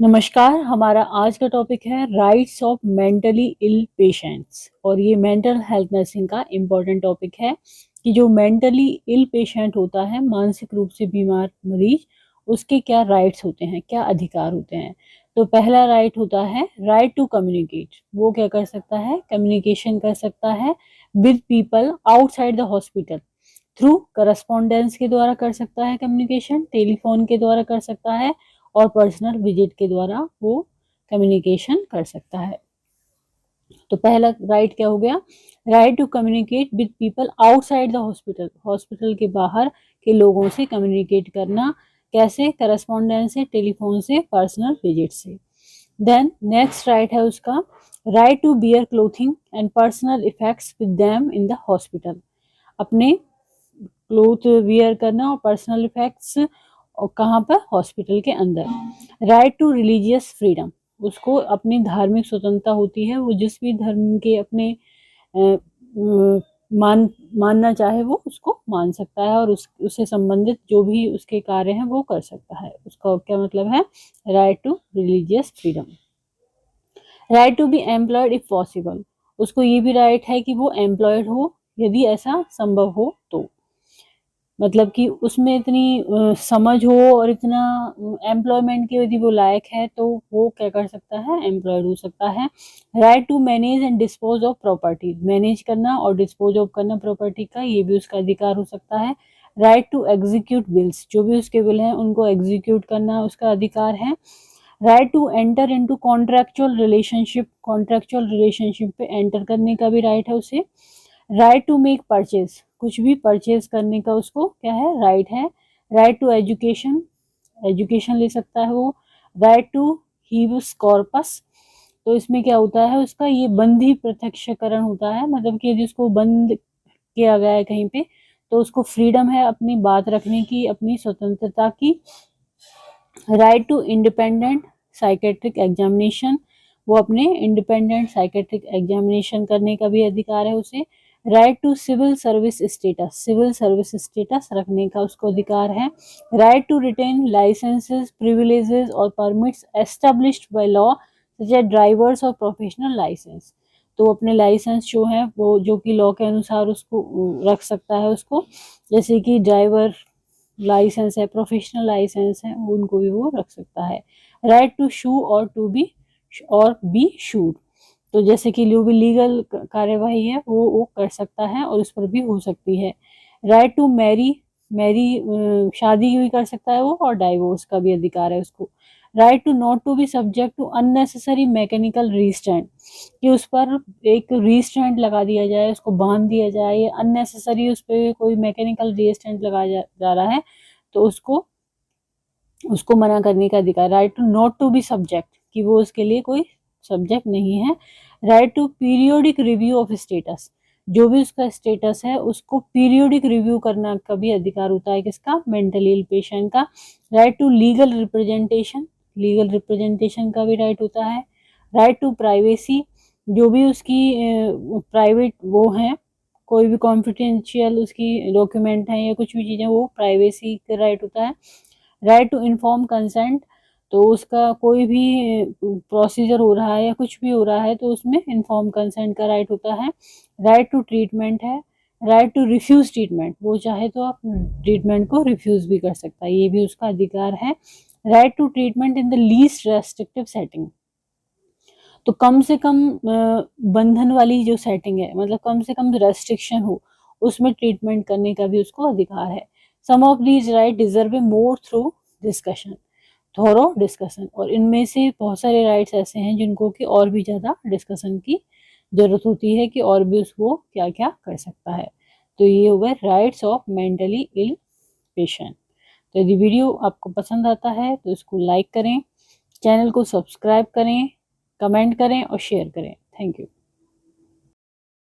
नमस्कार। हमारा आज का टॉपिक है rights of mentally ill patients और ये मेंटल हेल्थ नर्सिंग का इम्पोर्टेंट टॉपिक है कि जो मेंटली इल पेशेंट होता है, मानसिक रूप से बीमार मरीज, उसके क्या राइट्स होते हैं, क्या अधिकार होते हैं। तो पहला राइट होता है राइट टू कम्युनिकेट। वो क्या कर सकता है? कम्युनिकेशन कर सकता है with people outside the hospital through correspondence के द्वारा कर सकता है, कम्युनिकेशन टेलीफोन के द्वारा कर सकता है और पर्सनल विजिट के द्वारा वो कम्युनिकेशन कर सकता है। तो पहला राइट क्या हो गया? Right to communicate with people outside the hospital. Hospital के बाहर के लोगों से कम्युनिकेट करना। कैसे? करस्पॉन्डेंस से, टेलीफोन से, पर्सनल विजिट से। देन नेक्स्ट राइट है उसका right to bear clothing and personal effects with them in the hospital. अपने क्लोथ वियर करना और पर्सनल इफेक्ट्स और कहाँ पर? हॉस्पिटल के अंदर। Right to religious freedom. उसको अपनी धार्मिक स्वतंत्रता होती है, वो जिस भी धर्म के अपने मानना चाहे वो उसको मान सकता है और उससे संबंधित जो भी उसके कार्य हैं वो कर सकता है। उसका क्या मतलब है? Right to religious freedom. Right to be employed if possible. उसको ये भी राइट है कि वो एम्प्लॉयड हो यदि ऐसा संभव हो तो। मतलब कि उसमें इतनी समझ हो और इतना एम्प्लॉयमेंट के यदि वो लायक है तो वो क्या कर सकता है? एम्प्लॉयड हो सकता है। Right to manage and dispose of property. Manage करना और डिस्पोज ऑफ करना प्रॉपर्टी का, ये भी उसका अधिकार हो सकता है। Right to execute bills. जो भी उसके बिल हैं उनको एग्जीक्यूट करना उसका अधिकार है। Right to enter into contractual relationship. Contractual relationship पे एंटर करने का भी राइट है उसे। Right to make purchase. कुछ भी परचेज करने का उसको क्या है? राइट है। Right to education. एजुकेशन ले सकता है वो। Right to habeas corpus. तो इसमें क्या होता है उसका? ये बंदी प्रत्यक्षकरण होता है। मतलब कि यदि उसको बंद किया गया है कहीं पे तो उसको फ्रीडम है अपनी बात रखने की, अपनी स्वतंत्रता की। Right to independent psychiatric examination. वो अपने इंडिपेंडेंट साइकेट्रिक एग्जामिनेशन करने का भी अधिकार है उसे। Right to civil service status. Civil service status रखने का उसको अधिकार है। Right to retain licenses, privileges और permits established by law such as drivers और प्रोफेशनल लाइसेंस। तो अपने लाइसेंस जो है वो जो कि लॉ के अनुसार उसको रख सकता है उसको, जैसे कि ड्राइवर लाइसेंस है, प्रोफेशनल लाइसेंस है, उनको भी वो रख सकता है। राइट टू शू और बी शूड। तो जैसे कि जो भी लीगल कार्यवाही है वो कर सकता है और उस पर भी हो सकती है। Right to marry. शादी भी कर सकता है वो और डाइवोर्स का भी अधिकार है उसको। Right to not to be subject to unnecessary mechanical restraint. कि उस पर एक रिस्ट्रेंट लगा दिया जाए, उसको बांध दिया जाए, या अननेसेसरी उस पर कोई मैकेनिकल रिस्ट्रेंट लगाया जा रहा है तो उसको उसको मना करने का अधिकार। Right to not to be subject, कि वो उसके लिए कोई सब्जेक्ट नहीं है। Right to periodic review of status. जो भी उसका स्टेटस है उसको पीरियोडिक रिव्यू करना का भी अधिकार होता है किसका? मेंटली इल पेशेंट का। Right to legal representation. Legal representation का भी राइट होता है। Right to privacy. जो भी उसकी प्राइवेट वो है, कोई भी कॉन्फिडेंशियल उसकी डॉक्यूमेंट है या कुछ भी चीज़ें, वो प्राइवेसी का राइट होता है। Right to inform consent. तो उसका कोई भी प्रोसीजर हो रहा है या कुछ भी हो रहा है तो उसमें इन्फॉर्म कंसेंट का राइट होता है। राइट टू ट्रीटमेंट है। Right to refuse treatment. वो चाहे तो आप ट्रीटमेंट को रिफ्यूज भी कर सकता है, ये भी उसका अधिकार है। Right to treatment in the least restrictive setting. तो कम से कम बंधन वाली जो सेटिंग है, मतलब कम से कम रेस्ट्रिक्शन हो, उसमें ट्रीटमेंट करने का भी उसको अधिकार है। Some of these right deserve a more through discussion, thorough discussion. और इनमें से बहुत सारे राइट्स ऐसे हैं जिनको कि और भी ज़्यादा डिस्कशन की ज़रूरत होती है कि और भी उसको क्या क्या कर सकता है। तो ये हो गए rights of mentally ill patient. तो यदि वीडियो आपको पसंद आता है तो इसको लाइक करें, चैनल को सब्सक्राइब करें, कमेंट करें और शेयर करें। Thank you.